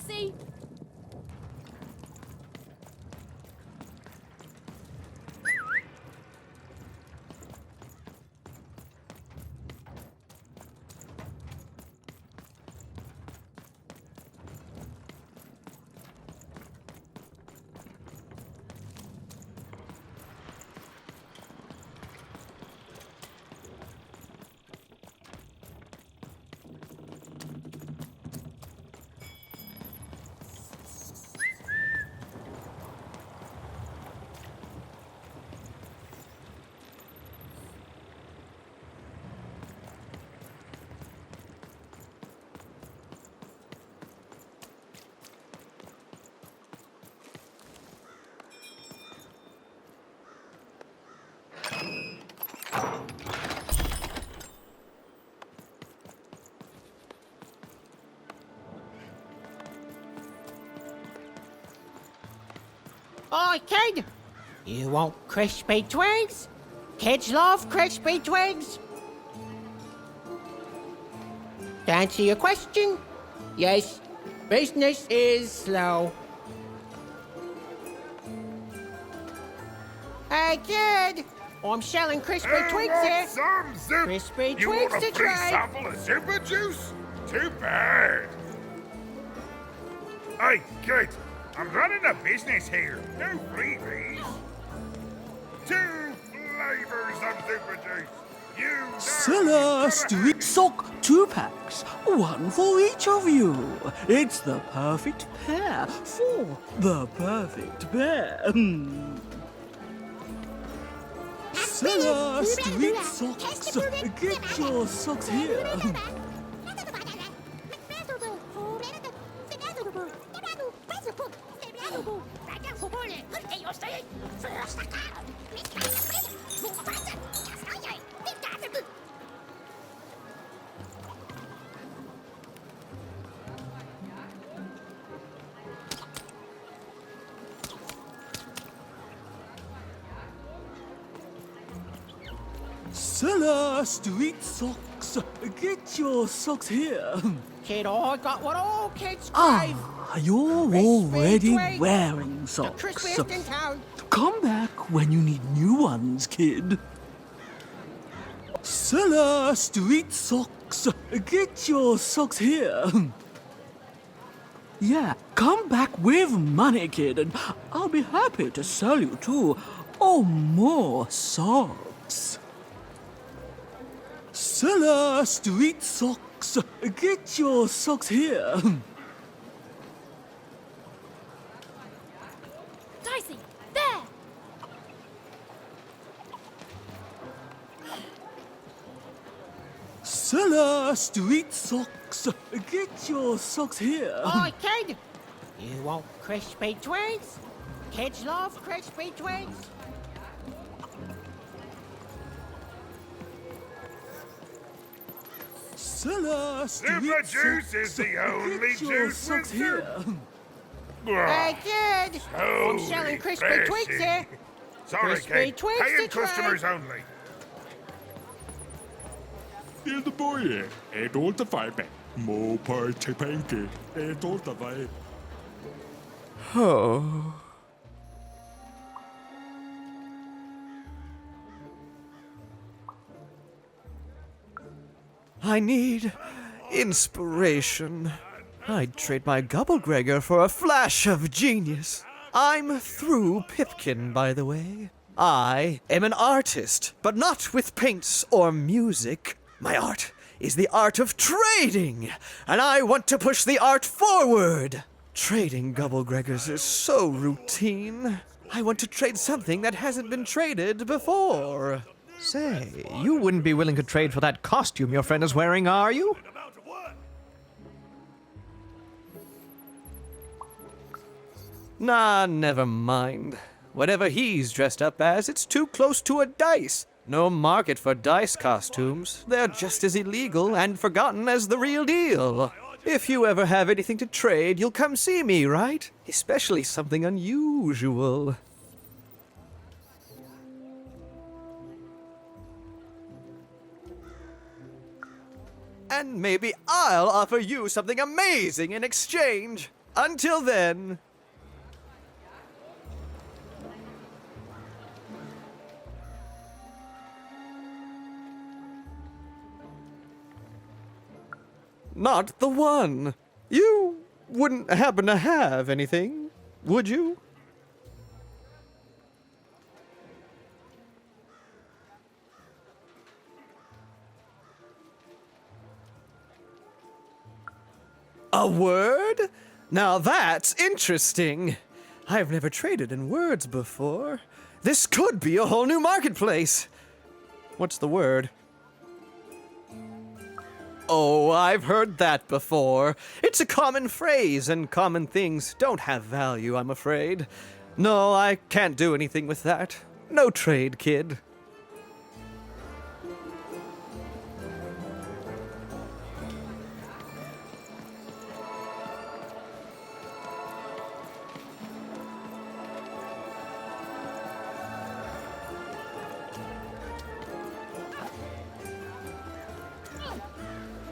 Dicey! Oi, kid! You want crispy twigs? Kids love crispy twigs. To answer your question, yes, business is slow. Hey, kid! I'm selling crispy twigs here. Some soup. Crispy You twigs want a to free try. sample of super juice? Too bad. Hey, kid, I'm running a business here. No freebies. 2 flavors of super juice. You know Cellar you've Street Sock 2 packs, one for each of you. It's the perfect pair for the perfect pair. Cellar Street Socks, get your socks here. Cellar Street Socks, get your socks here. Kid, I got what all kids crave. You're Crispy already twigs. wearing The socks. crispiest in town. Come back when you need new ones, kid. Cellar Street Socks, get your socks here. Yeah, come back with money, kid, and I'll be happy to sell you 2 or more socks. Cellar Street Socks, get your socks here. Dicey! There! Cellar Street Socks, get your socks here. Oi, kid! You want crispy twigs? Kids love crispy twigs. Cellar Street Super juice is Socks, the only get your juice socks with here. Hey, kid! I'm selling crispy twigs here. Sorry, Crispy kid. twigs Paying to try. customers only. Elderboje, et older fiber. More party panky, et older vibe. I need inspiration. I'd trade my Gubblegregor for a flash of genius. I'm through Pipkin, by the way. I am an artist, but not with paints or music. My art is the art of trading, and I want to push the art forward. Trading Gubblegregors is so routine. I want to trade something that hasn't been traded before. Say, you wouldn't be willing to trade for that costume your friend is wearing, are you? Nah, never mind. Whatever he's dressed up as, it's too close to a dice. No market for dice costumes. They're just as illegal and forgotten as the real deal. If you ever have anything to trade, you'll come see me, right? Especially something unusual. And maybe I'll offer you something amazing in exchange. Until then. Not the one. You wouldn't happen to have anything, would you? A word? Now that's interesting. I've never traded in words before. This could be a whole new marketplace. What's the word? Oh, I've heard that before. It's a common phrase, and common things don't have value, I'm afraid. No, I can't do anything with that. No trade, kid.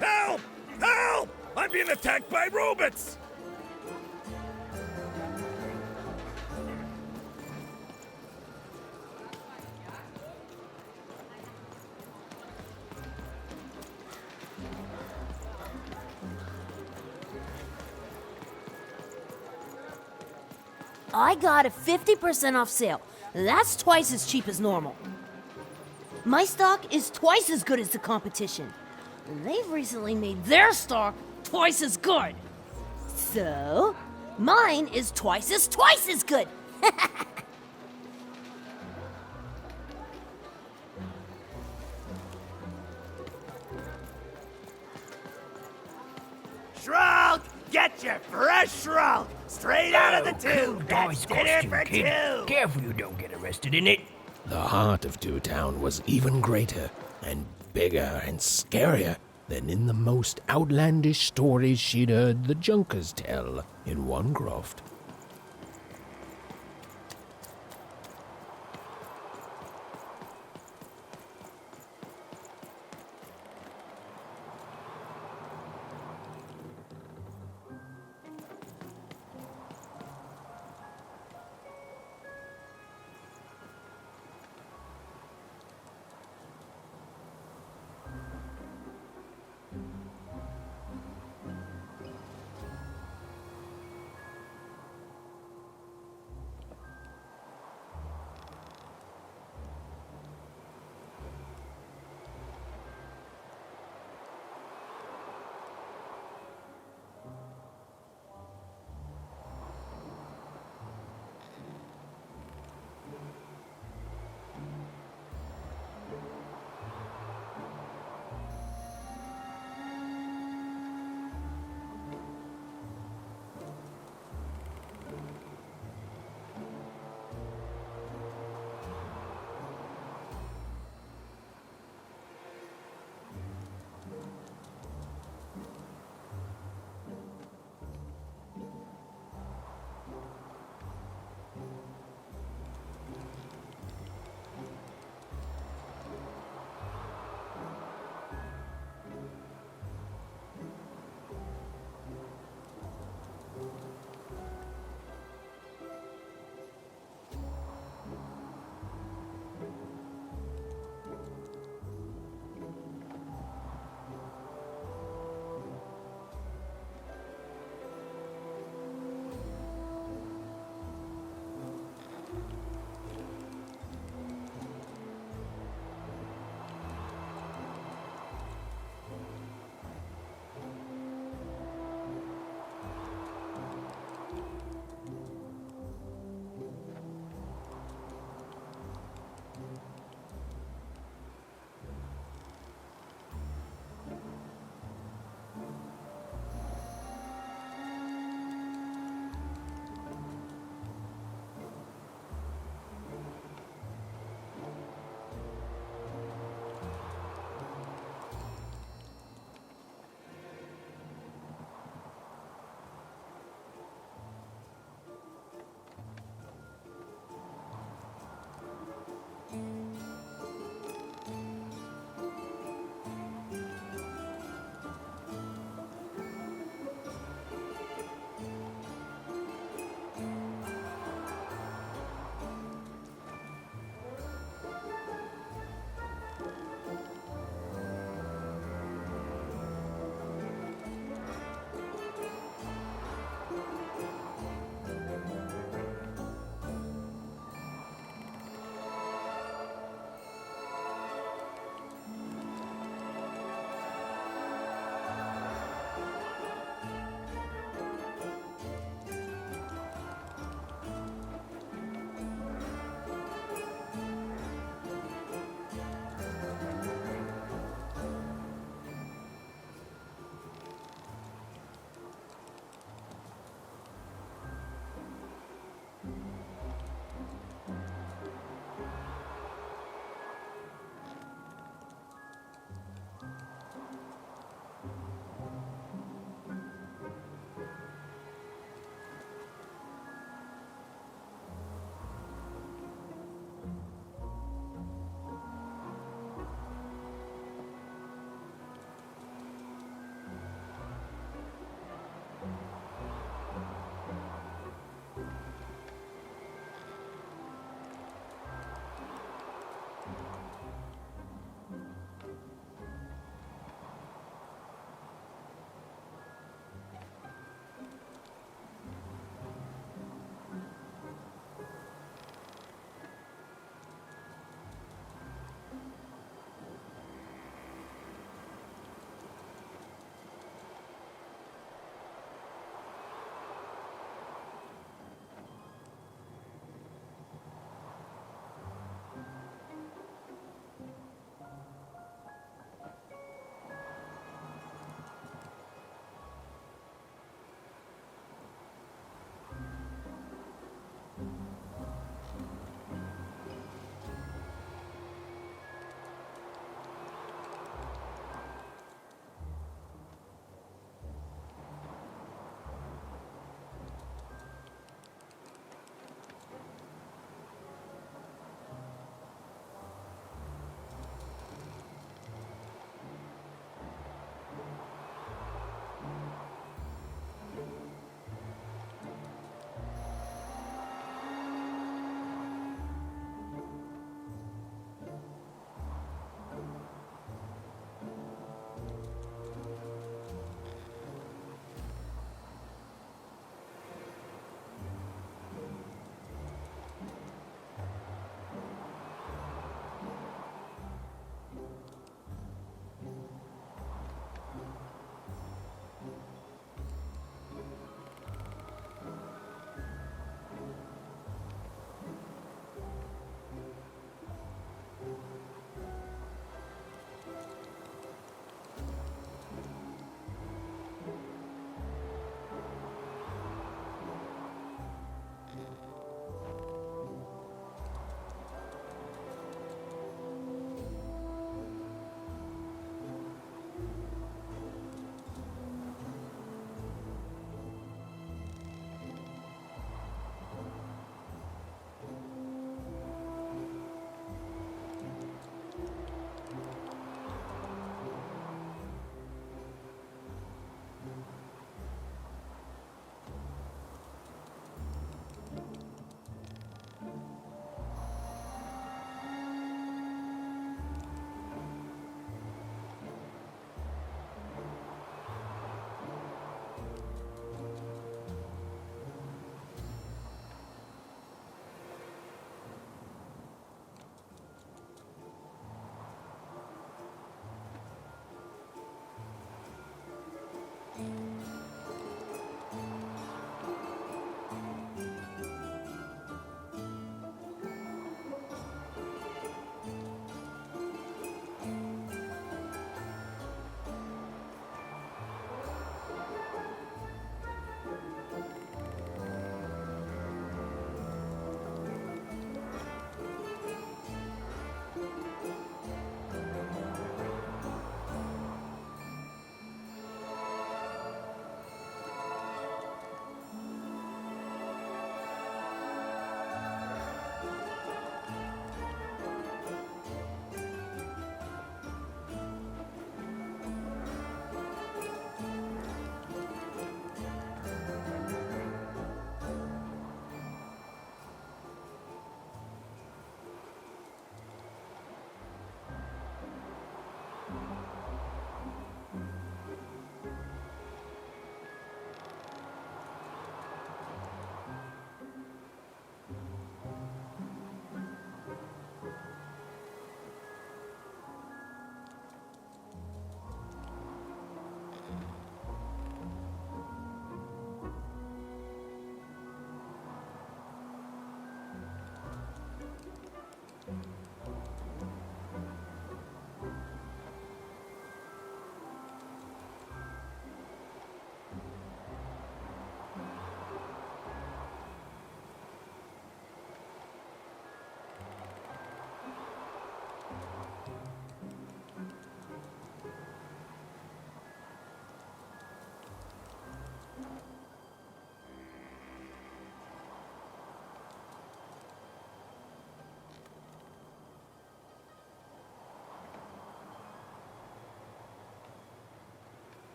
Help! Help! I'm being attacked by robots! I got a 50% off sale. That's twice as cheap as normal. My stock is twice as good as the competition. And they've recently made their stock twice as good. So, mine is twice as good. Shroud! Get your fresh shroud! Straight out of the tube! That's dinner for two! Careful you don't get arrested in it. The heart of Two Town was even greater and bigger and scarier than in the most outlandish stories she'd heard the Junkers tell in Onecroft.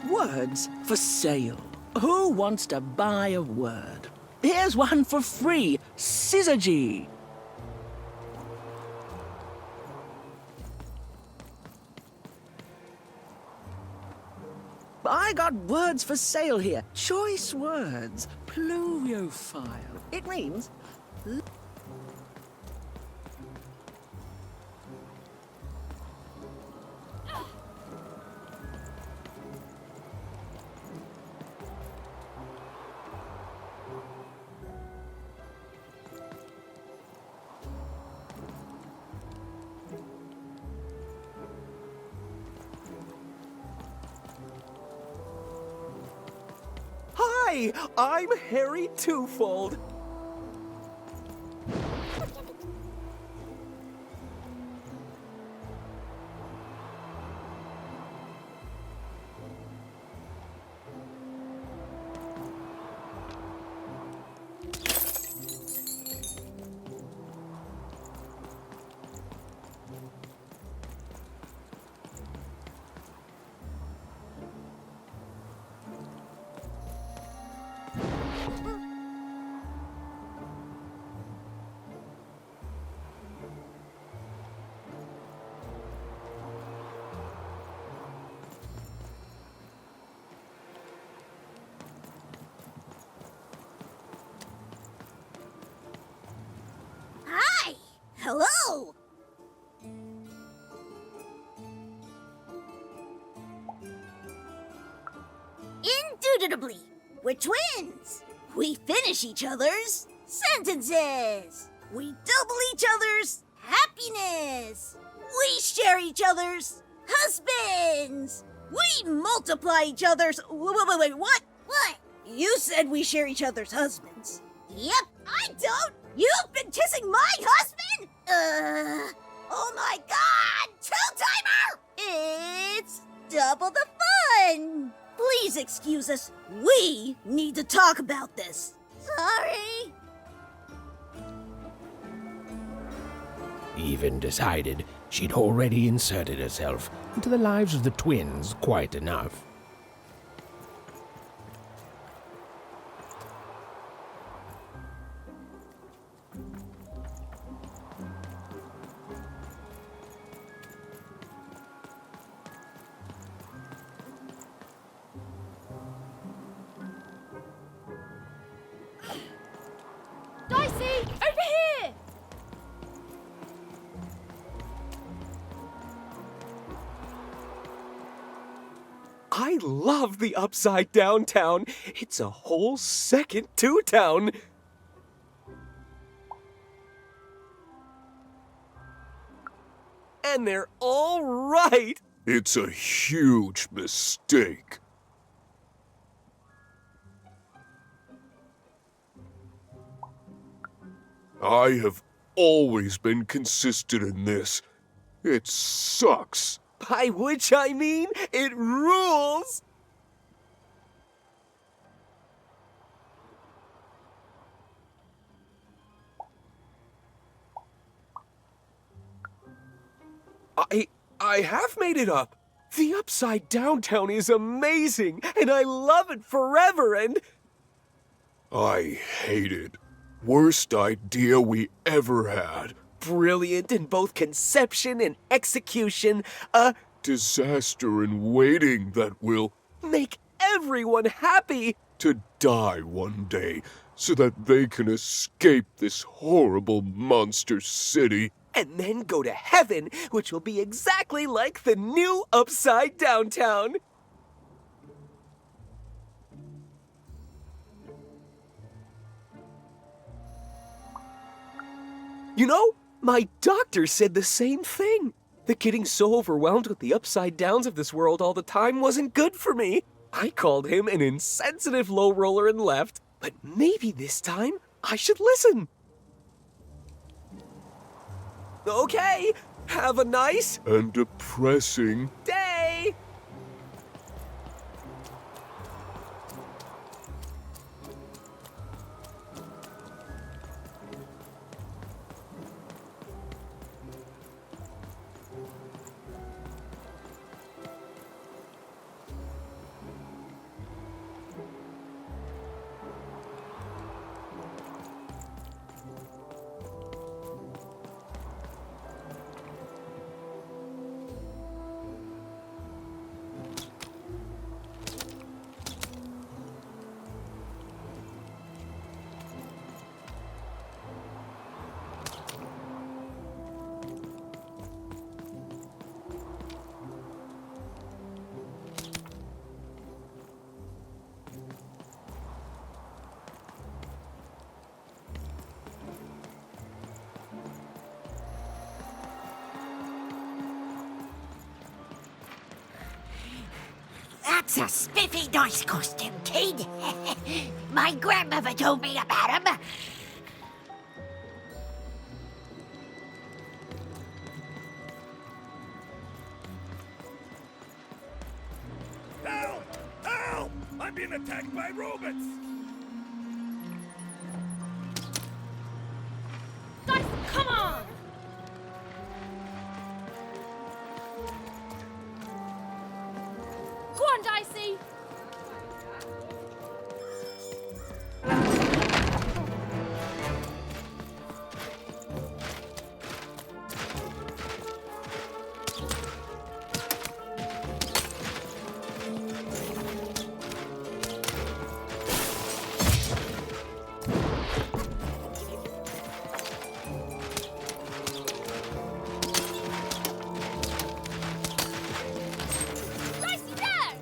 Words for sale. Who wants to buy a word? Here's one for free. Syzygy. I got words for sale here. Choice words. Pluviophile. It means... Hi, I'm Harry Twofold. Hi! Hello! Indubitably, we're twins. We finish each other's sentences. We double each other's happiness. We share each other's husbands. We multiply each other's... Wait, what? What? You said we share each other's husbands. Yep, I don't. You've been kissing my husband? Oh my god! Two-timer! It's double the fun! Please excuse us. We need to talk about this. Sorry. Even decided she'd already inserted herself into the lives of the twins quite enough. Dicey, over here! I love the Upside Down Town. It's a whole second Two Town. And they're all right. It's a huge mistake. I have always been consistent in this. It sucks. By which I mean, it rules. I have made it up. The Upside Down Town is amazing, and I love it forever, and... I hate it. Worst idea we ever had. Brilliant in both conception and execution. A disaster in waiting that will make everyone happy. To die one day so that they can escape this horrible monster city. And then go to heaven, which will be exactly like the new Upside Down Town. You know, my doctor said the same thing. That getting so overwhelmed with the upside downs of this world all the time wasn't good for me. I called him an insensitive low roller and left, but maybe this time I should listen. Okay, have a nice and depressing day. That's a spiffy nice costume, kid. My grandmother told me about him. Help! Help! I'm being attacked by robots! Guys, come on! Go on, Dicey! Dicey, there!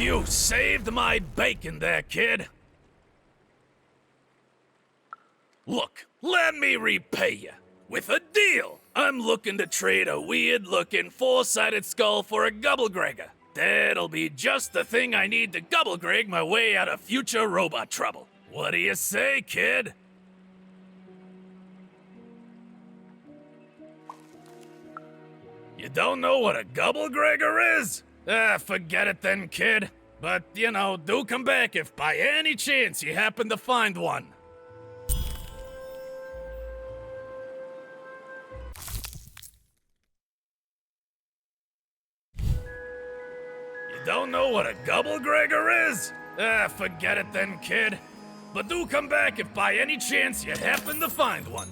You saved my bacon there, kid. Look, let me repay you with a deal. I'm looking to trade a weird-looking four-sided skull for a Gubblegregor. That'll be just the thing I need to Gubblegreg my way out of future robot trouble. What do you say, kid? You don't know what a Gubblegregor is? Forget it then, kid. But, you know, do come back if by any chance you happen to find one. You don't know what a Gubblegregor is? Forget it then, kid. But do come back if by any chance you happen to find one.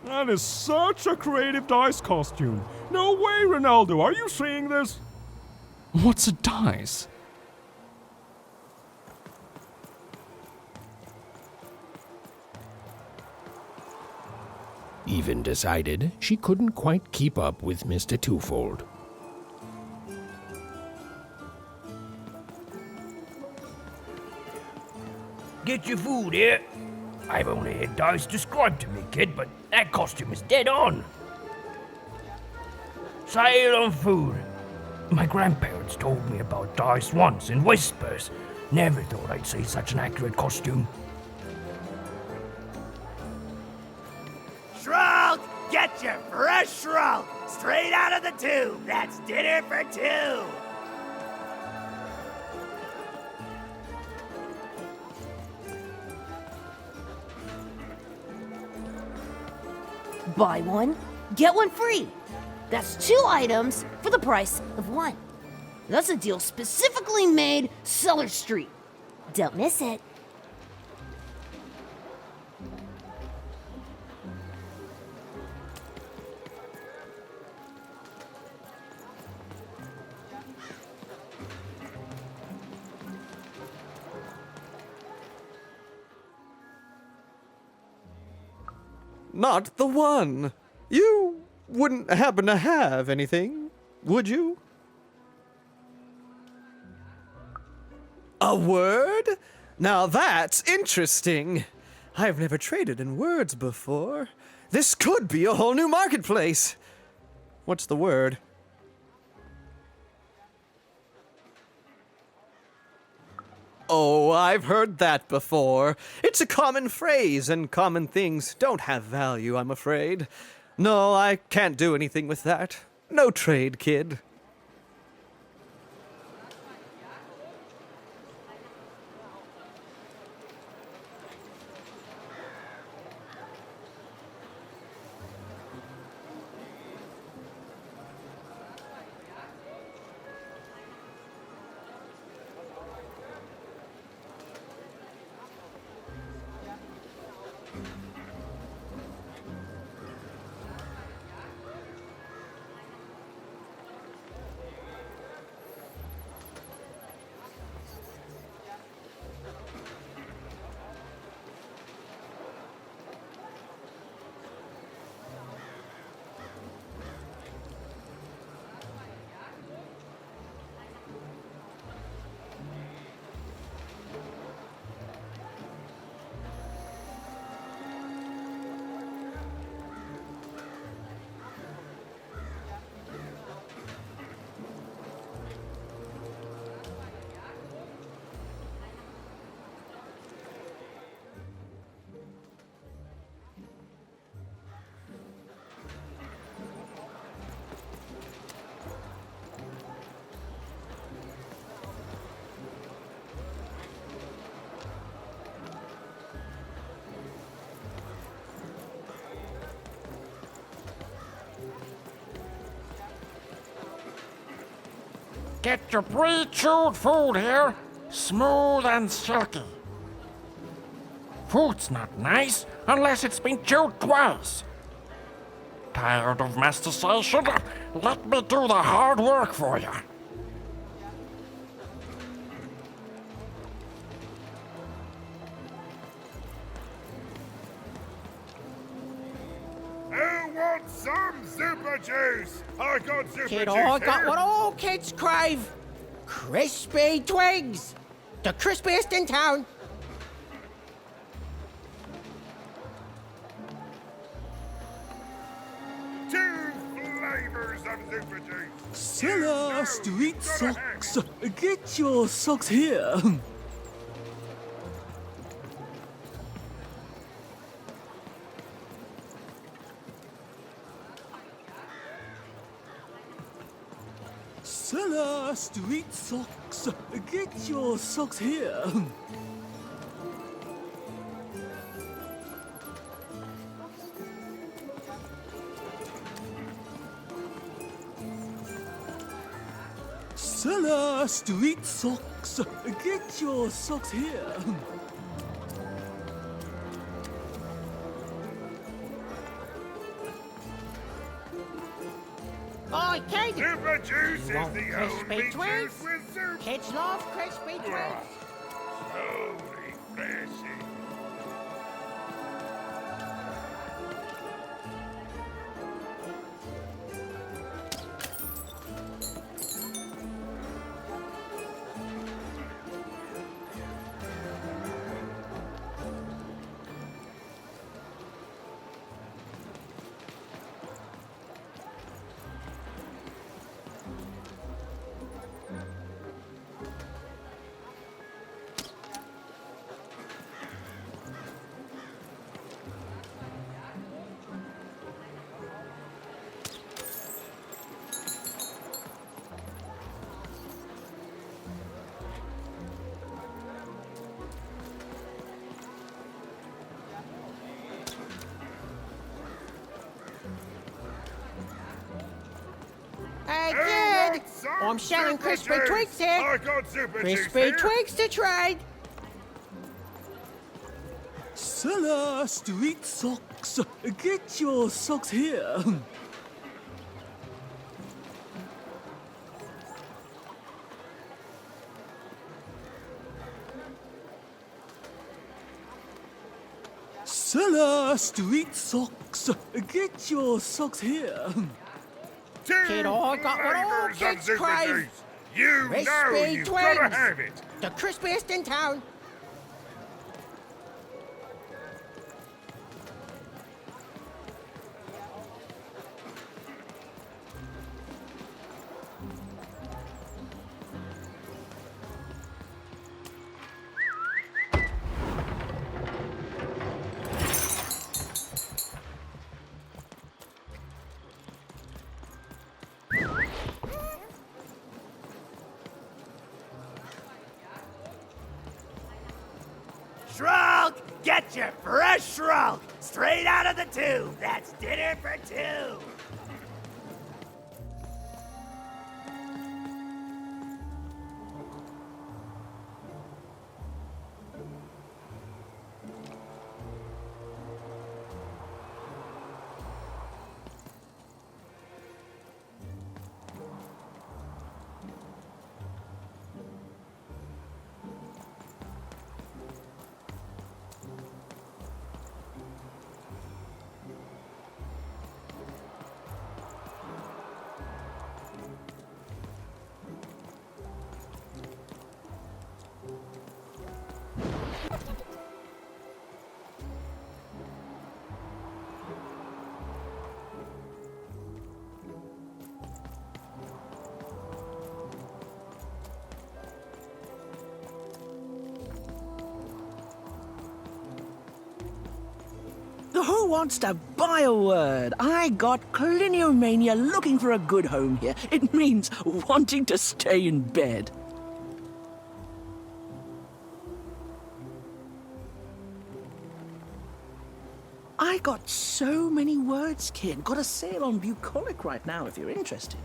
That is such a creative dice costume. No way, Ronaldo, are you seeing this? What's a dice? Even decided she couldn't quite keep up with Mr. Twofold. Get your food here. I've only had dice described to me, kid, but that costume is dead on. Sail on food. My grandparents told me about dice once in whispers. Never thought I'd see such an accurate costume. Shroud! Get your fresh shroud! Straight out of the tube! That's dinner for two! Buy one, get one free. That's 2 items for the price of 1. That's a deal specifically made Cellar Street. Don't miss it. Not the one. You wouldn't happen to have anything, would you? A word? Now that's interesting. I've never traded in words before. This could be a whole new marketplace. What's the word? Oh, I've heard that before. It's a common phrase, and common things don't have value, I'm afraid. No, I can't do anything with that. No trade, kid. Get your pre-chewed food here, smooth and silky. Food's not nice unless it's been chewed twice. Tired of mastication? Let me do the hard work for you. Who wants some super juice? I got super Kid, juice I got here. what all kids crave. Crispy Twigs. The crispiest in town. Two flavors of super juice. Cellar Street Socks. Get your socks here. Cellar Street Socks. Get your socks here. Cellar Street Socks. Get your socks here. Oi, kid. Super juice is You want the crispy only Twigs? juice with super. Kids love crispy Twigs. So refreshing. Hey, Who kid. wants some I'm selling super crispy juice? Twigs here. I got super juice Crispy here. Twigs to trade. Cellar Street Socks. Get your socks here. Cellar Street Socks. Get your socks here. Two Kid, I got what all flavors of kids super crave. juice. You know Crispy you've Twigs. gotta have it. The crispiest in town. Shrunk! Get your fresh shrunk! Straight out of the tube! That's dinner for two! Who wants to buy a word? I got Cliniomania looking for a good home here. It means wanting to stay in bed. I got so many words, kid. Got a sale on bucolic right now if you're interested.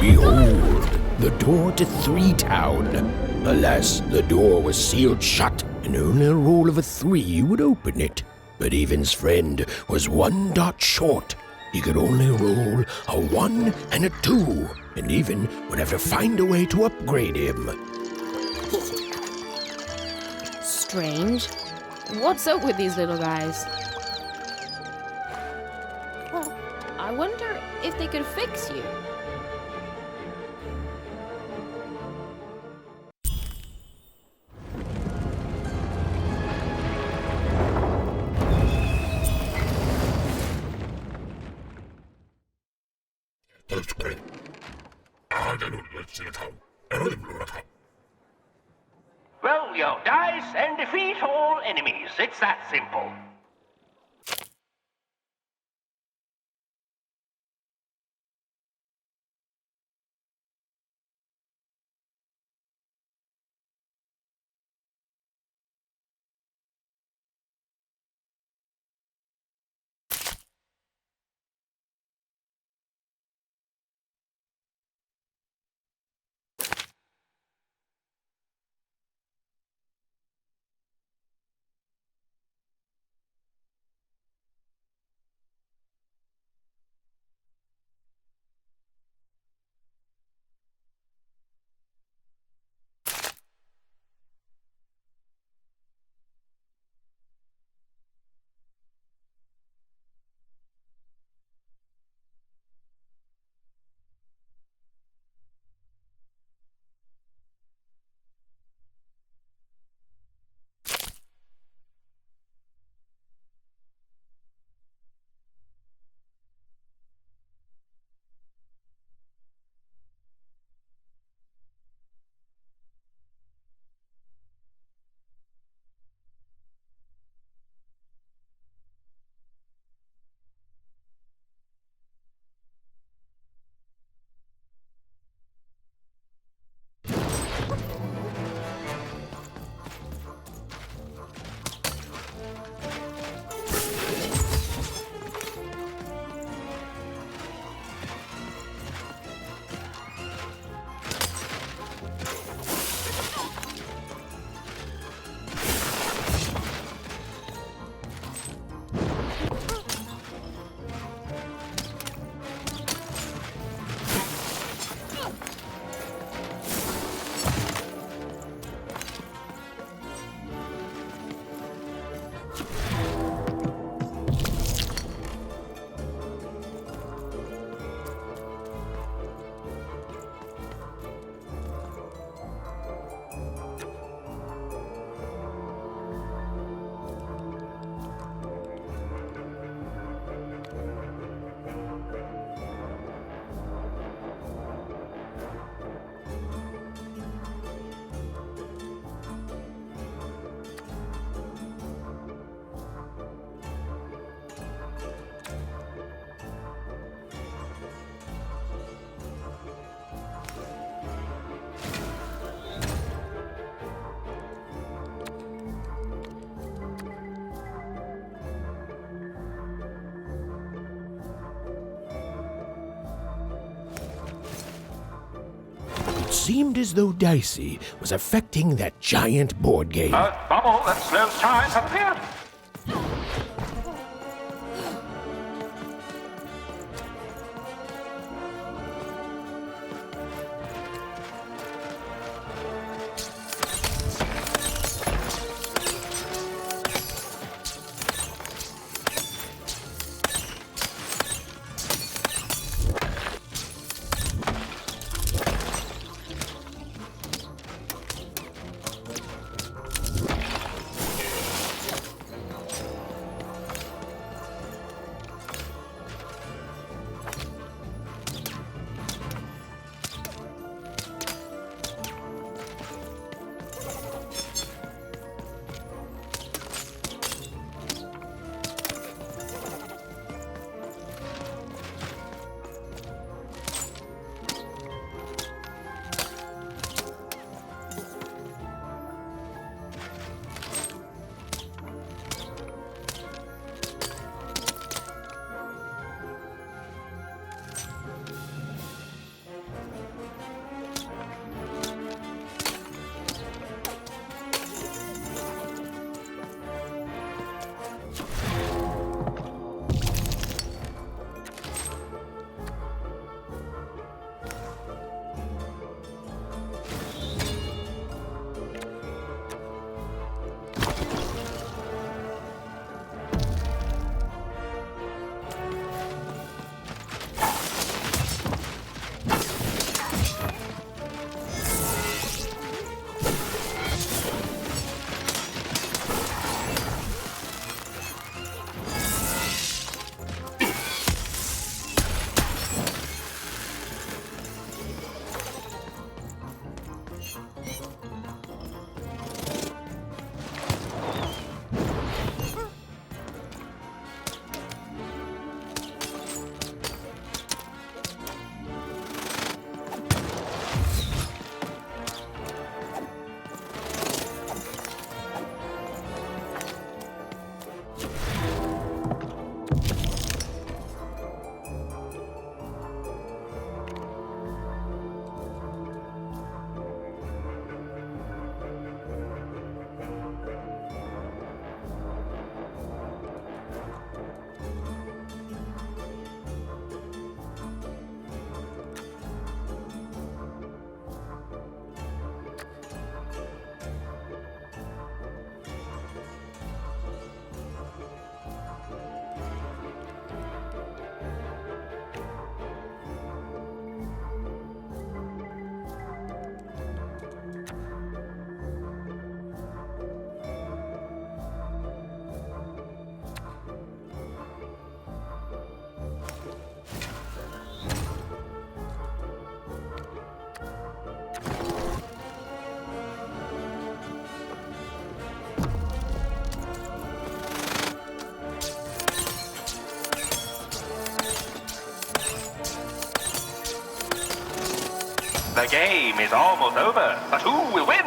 Behold, the door to Three Town. Alas, the door was sealed shut, and only a roll of a 3 would open it. But Evan's friend was 1 dot short. He could only roll a 1 and a 2, and Evan would have to find a way to upgrade him. Strange. What's up with these little guys? Well, I wonder if they could fix you. Roll your dice and defeat all enemies. It's that simple. It seemed as though Dicey was affecting that giant board game. A bubble that slows time has appeared. game is almost over, but who will win?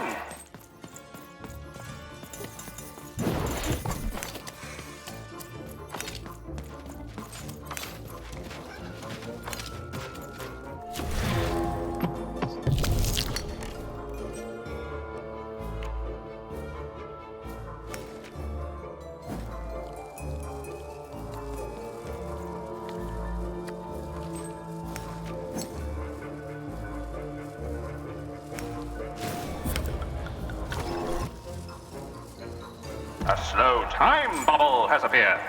A slow time bubble has appeared.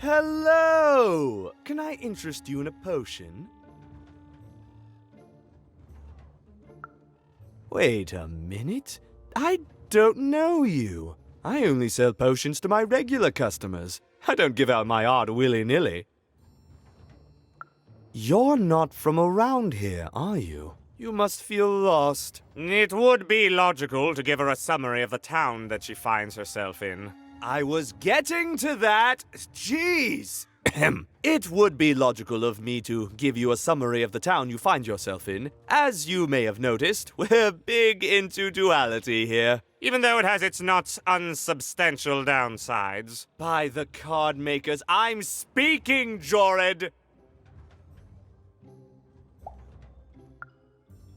Hello! Can I interest you in a potion? Wait a minute. I don't know you. I only sell potions to my regular customers. I don't give out my art willy-nilly. You're not from around here, are you? You must feel lost. It would be logical to give her a summary of the town that she finds herself in. I was getting to that. Jeez! It would be logical of me to give you a summary of the town you find yourself in. As you may have noticed, we're big into duality here, even though it has its not unsubstantial downsides. By the card makers, I'm speaking, Jorid!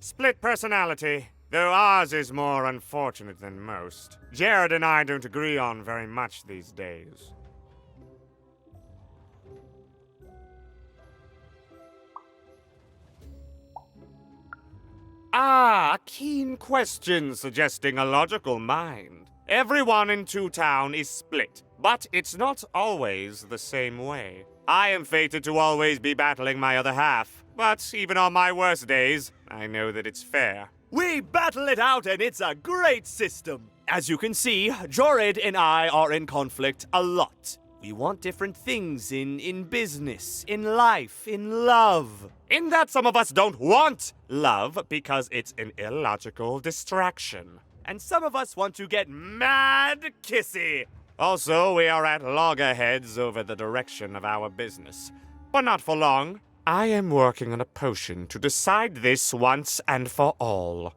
Split personality, though ours is more unfortunate than most. Jared and I don't agree on very much these days. Ah, a keen question suggesting a logical mind. Everyone in Two Town is split, but it's not always the same way. I am fated to always be battling my other half, but even on my worst days, I know that it's fair. We battle it out and it's a great system. As you can see, Jorid and I are in conflict a lot. We want different things in business, in life, in love. In that some of us don't want love because it's an illogical distraction. And some of us want to get mad kissy. Also, we are at loggerheads over the direction of our business. But not for long. I am working on a potion to decide this once and for all.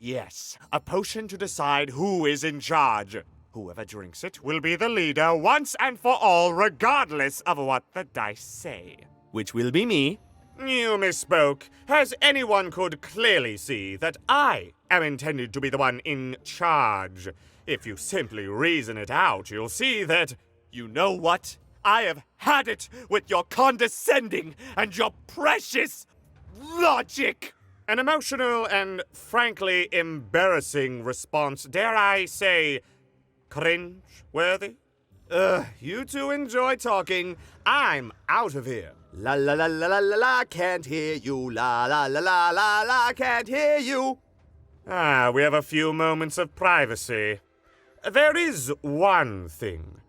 Yes, a potion to decide who is in charge. Whoever drinks it will be the leader once and for all, regardless of what the dice say. Which will be me. You misspoke, as anyone could clearly see that I am intended to be the one in charge. If you simply reason it out, you'll see that, you know what? I have had it with your condescending and your precious logic. An emotional and frankly embarrassing response, dare I say, cringe-worthy? You two enjoy talking. I'm out of here. La la la la la la la, can't hear you. La la la la la la, can't hear you. We have a few moments of privacy. There is one thing.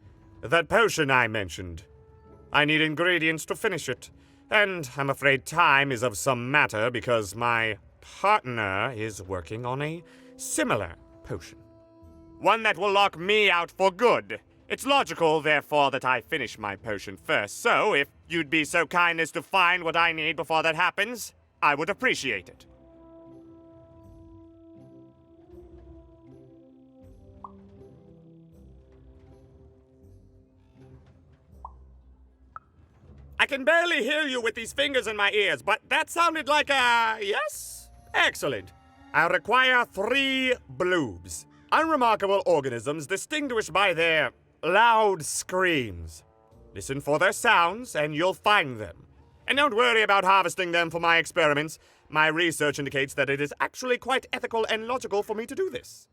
That potion I mentioned. I need ingredients to finish it. And I'm afraid time is of some matter because my partner is working on a similar potion. One that will lock me out for good. It's logical, therefore, that I finish my potion first, so if you'd be so kind as to find what I need before that happens, I would appreciate it. I can barely hear you with these fingers in my ears, but that sounded like a yes? Excellent. I require 3 bloobs. Unremarkable organisms distinguished by their loud screams. Listen for their sounds, and you'll find them. And don't worry about harvesting them for my experiments. My research indicates that it is actually quite ethical and logical for me to do this.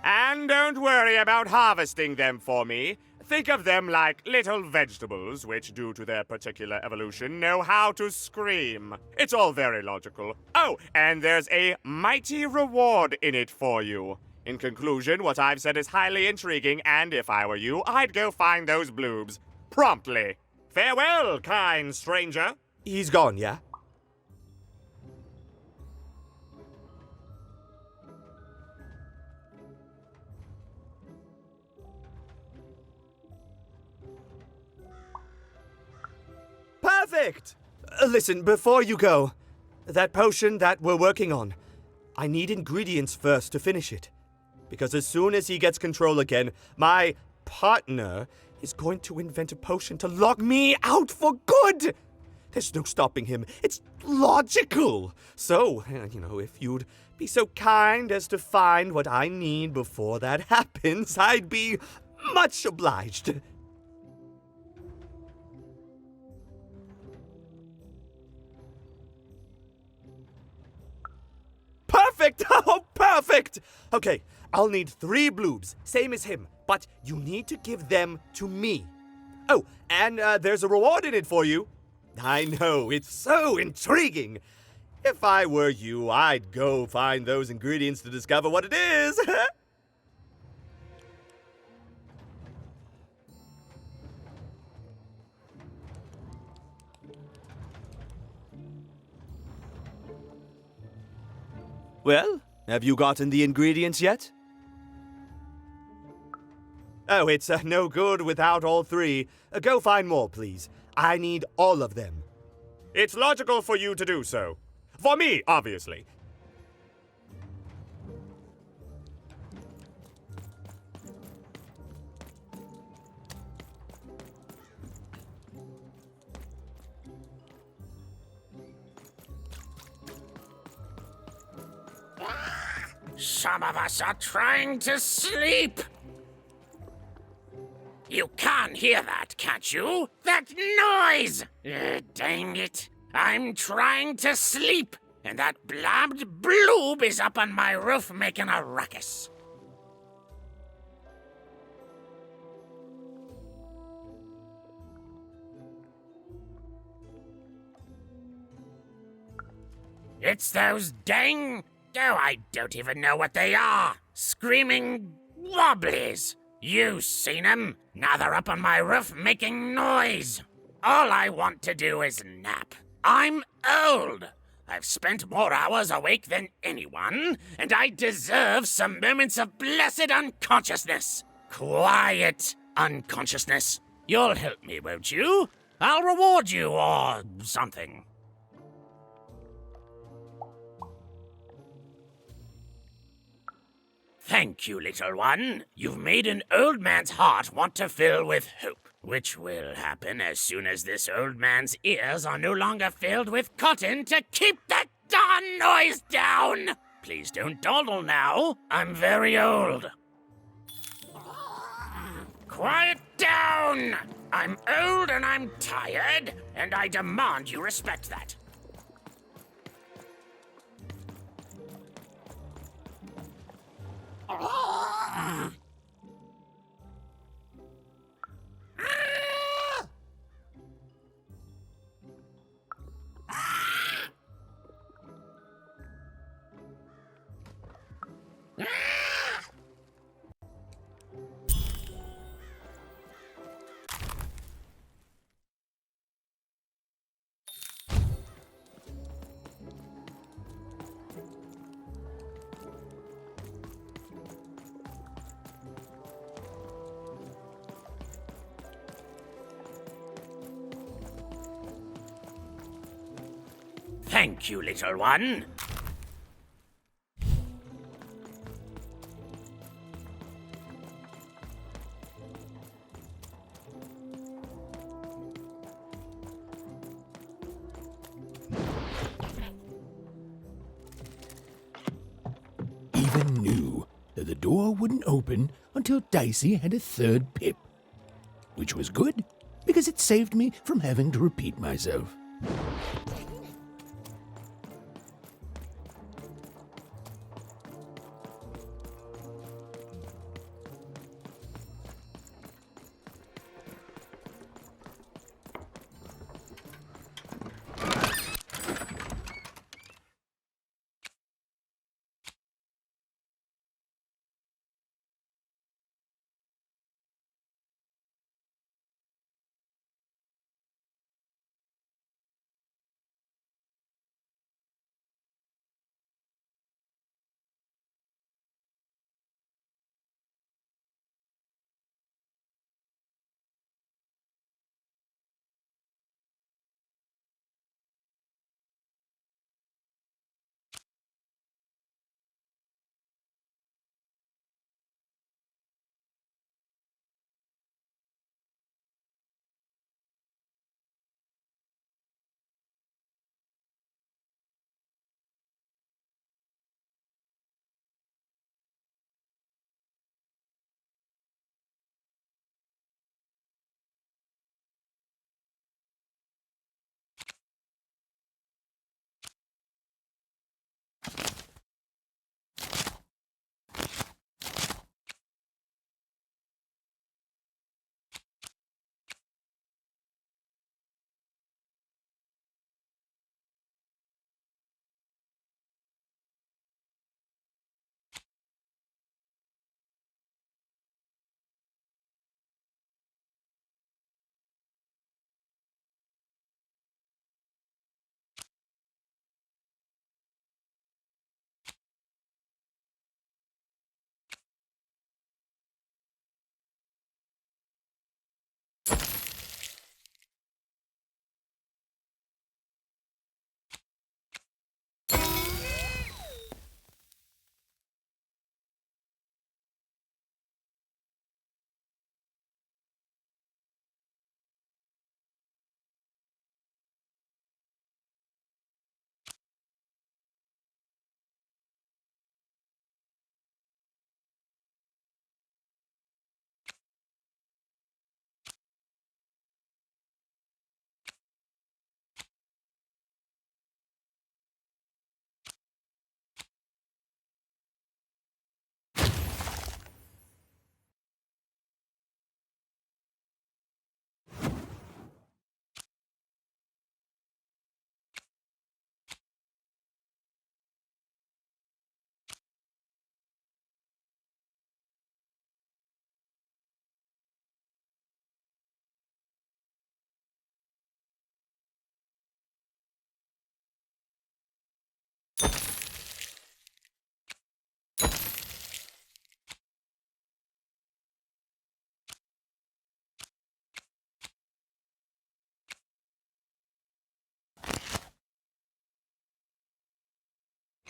And don't worry about harvesting them for me. Think of them like little vegetables, which, due to their particular evolution, know how to scream. It's all very logical. Oh, and there's a mighty reward in it for you. In conclusion, what I've said is highly intriguing, and if I were you, I'd go find those bloobs. Promptly. Farewell, kind stranger. He's gone, yeah? Perfect! Listen, before you go, that potion that we're working on, I need ingredients first to finish it. Because as soon as he gets control again, my partner is going to invent a potion to lock me out for good! There's no stopping him. It's logical! So, if you'd be so kind as to find what I need before that happens, I'd be much obliged. Perfect! Oh, perfect! Okay, I'll need 3 bloobs, same as him, but you need to give them to me. Oh, and there's a reward in it for you. I know, it's so intriguing. If I were you, I'd go find those ingredients to discover what it is. Well, have you gotten the ingredients yet? Oh, it's no good without all 3. Go find more, please. I need all of them. It's logical for you to do so. For me, obviously. Some of us are trying to sleep. You can't hear that, can't you? That noise! Dang it. I'm trying to sleep, and that blabbed bloob is up on my roof making a ruckus. It's those dang... Oh, I don't even know what they are. Screaming wobblies. You seen 'em? Now they're up on my roof making noise. All I want to do is nap. I'm old. I've spent more hours awake than anyone, and I deserve some moments of blessed unconsciousness. Quiet unconsciousness. You'll help me, won't you? I'll reward you or something. Thank you, little one. You've made an old man's heart want to fill with hope, which will happen as soon as this old man's ears are no longer filled with cotton to keep that darn noise down. Please don't dawdle now. I'm very old. Quiet down! I'm old and I'm tired, and I demand you respect that. Thank you, little one. Even knew that the door wouldn't open until Dicey had a third pip. Which was good, because it saved me from having to repeat myself.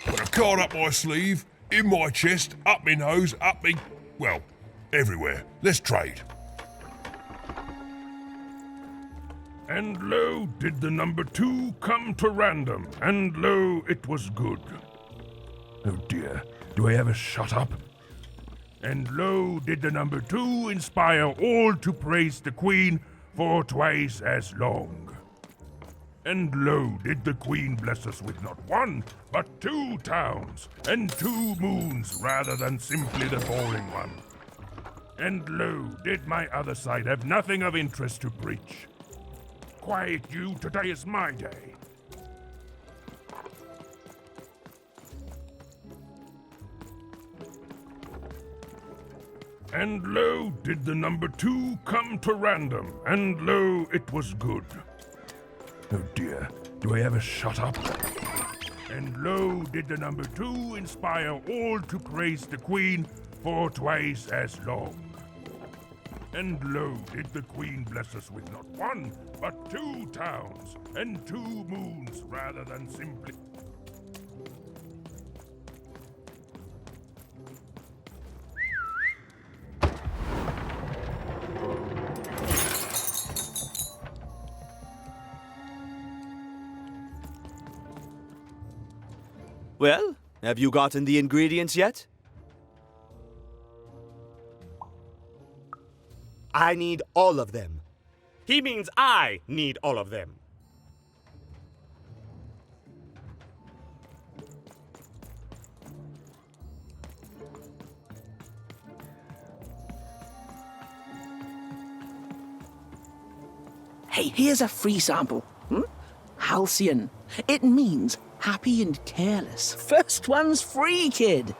Got a card up my sleeve, in my chest, up my nose, up me... well, everywhere. Let's trade. And lo, did the number 2 come to random, and lo, it was good. Oh dear, do I ever shut up? And lo, did the number 2 inspire all to praise the Queen for twice as long. And lo, did the Queen bless us with not 1, but 2 towns, and 2 moons rather than simply the boring one. And lo, did my other side have nothing of interest to preach. Quiet you, today is my day. And lo, did the number 2 come to random, and lo, it was good. Oh dear, do I ever shut up? And lo, did the number 2 inspire all to praise the Queen for twice as long. And lo, did the Queen bless us with not 1, but 2 towns, and 2 moons rather than simply... Well, have you gotten the ingredients yet? I need all of them. He means I need all of them. Hey, here's a free sample. Halcyon. It means happy and careless. First one's free, kid.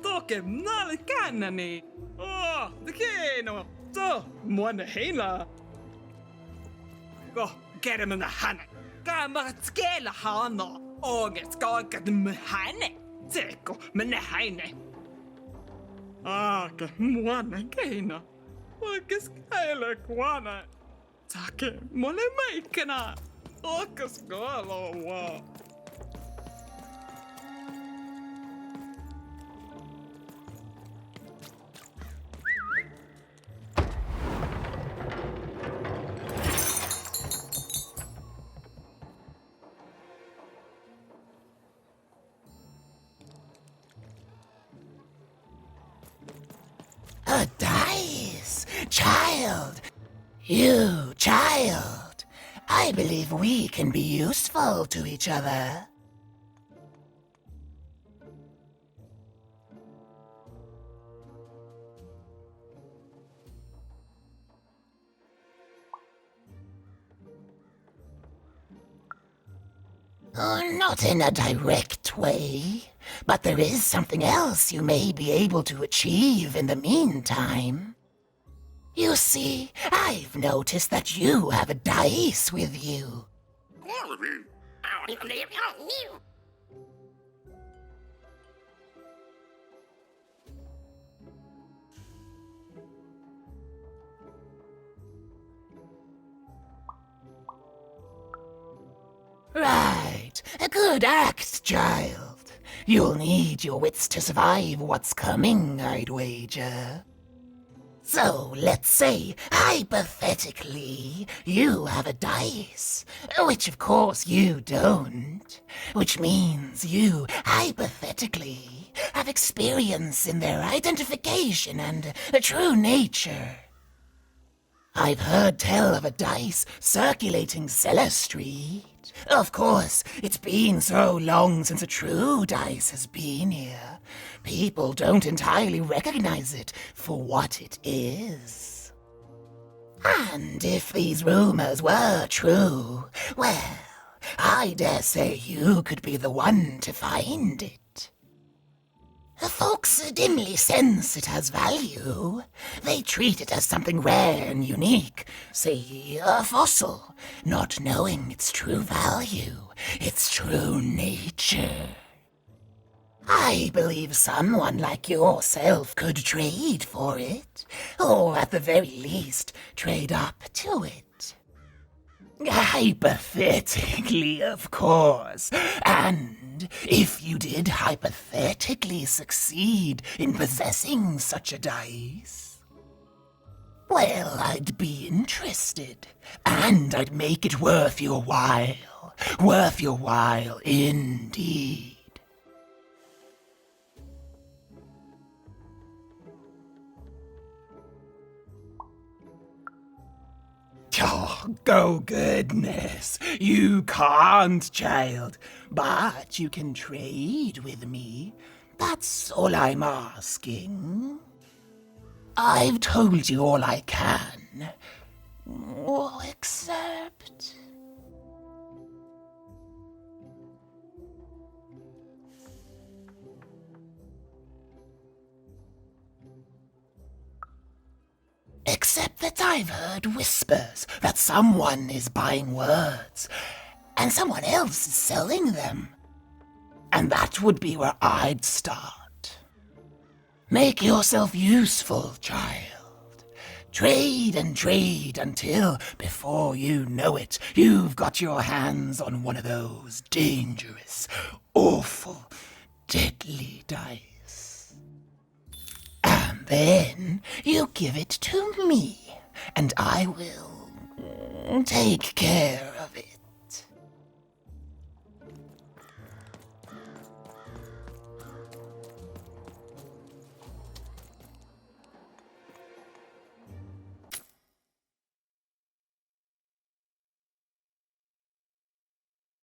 Toke mnale kannani. Oh, the keno. So, muone heila. Go, get him in the hanne. Gamma skela hana. Åget skakad med henne. Teko, men henne. Ake, muone keina. Åke skela kuana. Take, mole meikena. Åke skala waa. A dice! Child! You, child! I believe we can be useful to each other. Not in a direct way, but there is something else you may be able to achieve in the meantime. You see, I've noticed that you have a dice with you. Right, a good act, child. You'll need your wits to survive what's coming, I'd wager. So, let's say, hypothetically, you have a dice, which of course you don't, which means you, hypothetically, have experience in their identification and true nature. I've heard tell of a dice circulating Cellar Street. Of course, it's been so long since a true dice has been here. People don't entirely recognize it for what it is. And if these rumors were true, well, I dare say you could be the one to find it. Folks dimly sense it has value. They treat it as something rare and unique, say a fossil, not knowing its true value, its true nature. I believe someone like yourself could trade for it, or at the very least, trade up to it. Hypothetically, of course, and if you did hypothetically succeed in possessing such a dice, well, I'd be interested, and I'd make it worth your while indeed. Oh, go goodness, you can't, child, but you can trade with me. That's all I'm asking. I've told you all I can, except... Except that I've heard whispers that someone is buying words, and someone else is selling them. And that would be where I'd start. Make yourself useful, child. Trade and trade until, before you know it, you've got your hands on one of those dangerous, awful, deadly dice. And then you give it to me, and I will take care of it.